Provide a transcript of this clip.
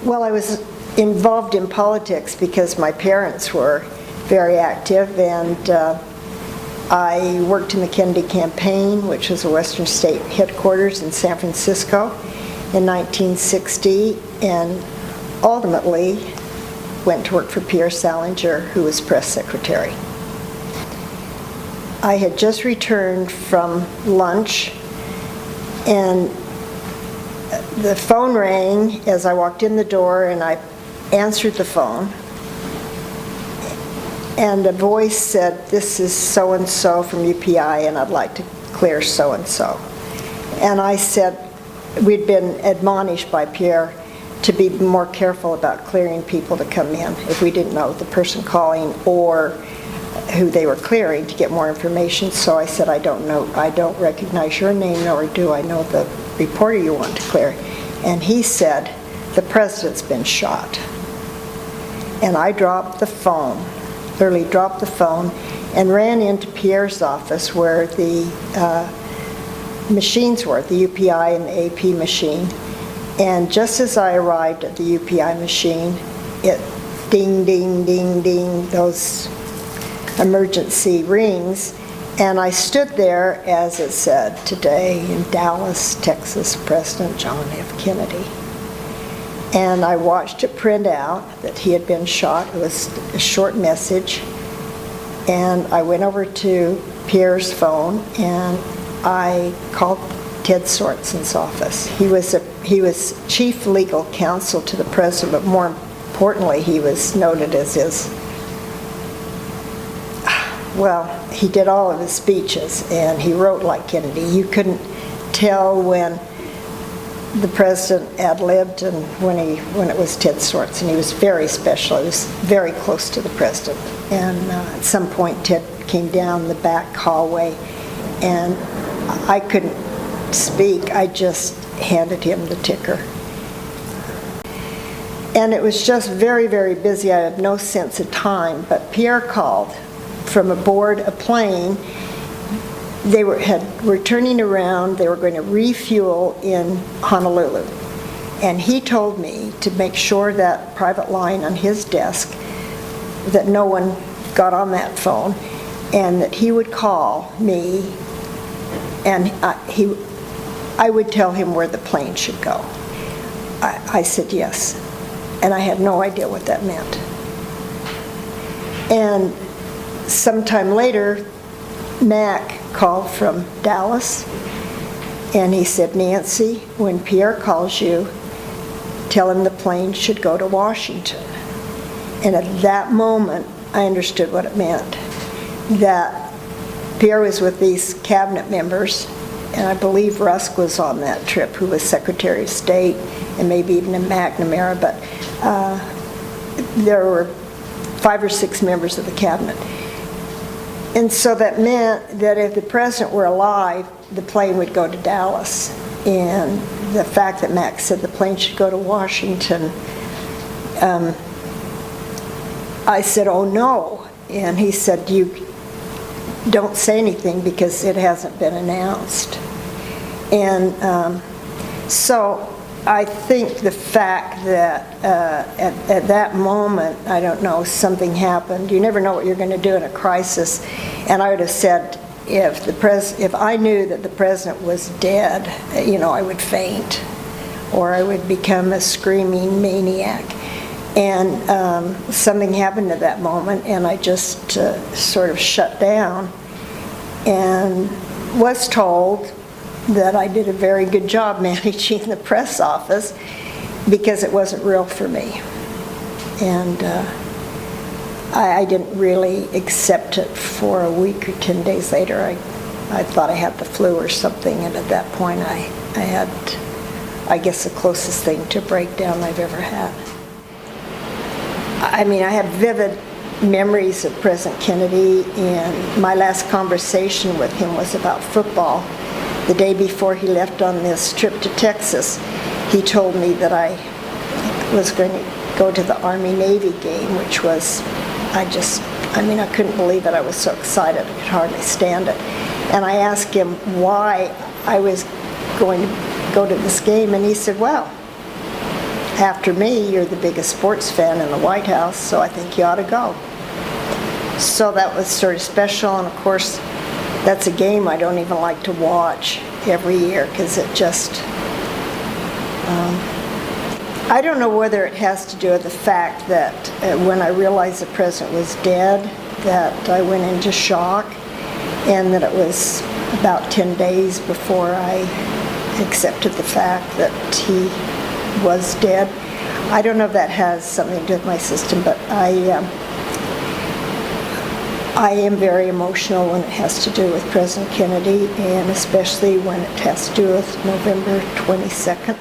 Well, I was involved in politics because my parents were very active, and I worked in the Kennedy campaign, which was a Western State headquarters in San Francisco in 1960, and ultimately went to work for Pierre Salinger, who was press secretary. I had just returned from lunch, and the phone rang as I walked in the door, and I answered the phone, and a voice said, "This is so-and-so from UPI, and I'd like to clear so-and-so." And I said, we'd been admonished by Pierre to be more careful about clearing people to come in if we didn't know the person calling or who they were clearing, to get more information. So I said, I don't recognize your name, nor do I know the reporter you want to clear. And he said, "The president's been shot." And I dropped the phone, literally dropped the phone, and ran into Pierre's office where the machines were, the UPI and the AP machine. And just as I arrived at the UPI machine, it ding, ding, ding, ding, those emergency rings, and I stood there as it said, "Today in Dallas, Texas, President John F. Kennedy." And I watched it print out that he had been shot. It was a short message, and I went over to Pierre's phone and I called Ted Sorensen's office. He was chief legal counsel to the president, but more importantly, he was noted as he did all of his speeches, and he wrote like Kennedy. You couldn't tell when the president ad-libbed and when it was Ted Sorensen. He was very special. He was very close to the president. And at some point, Ted came down the back hallway, and I couldn't speak. I just handed him the ticker. And it was just very, very busy. I had no sense of time, but Pierre called from aboard a plane. They were turning around. They were going to refuel in Honolulu. And he told me to make sure that private line on his desk, that no one got on that phone, and that he would call me, and I would tell him where the plane should go. I said yes, and I had no idea what that meant. And sometime later, Mac called from Dallas, and he said, "Nancy, when Pierre calls you, tell him the plane should go to Washington." And at that moment, I understood what it meant, that Pierre was with these cabinet members, and I believe Rusk was on that trip, who was Secretary of State, and maybe even in Magna, but there were 5 or 6 members of the cabinet. And so that meant that if the president were alive, the plane would go to Dallas. And the fact that Max said the plane should go to Washington, I said, "Oh no." And he said, "You don't say anything because it hasn't been announced." And so I think the fact that at that moment, I don't know, something happened. You never know what you're going to do in a crisis. And I would have said, if I knew that the president was dead, I would faint, or I would become a screaming maniac. And something happened at that moment, and I just sort of shut down, and was told that I did a very good job managing the press office because it wasn't real for me. And I didn't really accept it for a week or 10 days later. I thought I had the flu or something, and at that point I had, I guess, the closest thing to a breakdown I've ever had. I mean, I have vivid memories of President Kennedy, and my last conversation with him was about football. The day before he left on this trip to Texas, he told me that I was going to go to the Army-Navy game, which was, I couldn't believe it. I was so excited, I could hardly stand it. And I asked him why I was going to go to this game, and he said, "Well, after me, you're the biggest sports fan in the White House, so I think you ought to go. So that was sort of special, and of course, that's a game I don't even like to watch every year, because it just, I don't know whether it has to do with the fact that when I realized the president was dead, that I went into shock, and that it was about 10 days before I accepted the fact that he was dead. I don't know if that has something to do with my system, but I am very emotional when it has to do with President Kennedy, and especially when it has to do with November 22nd.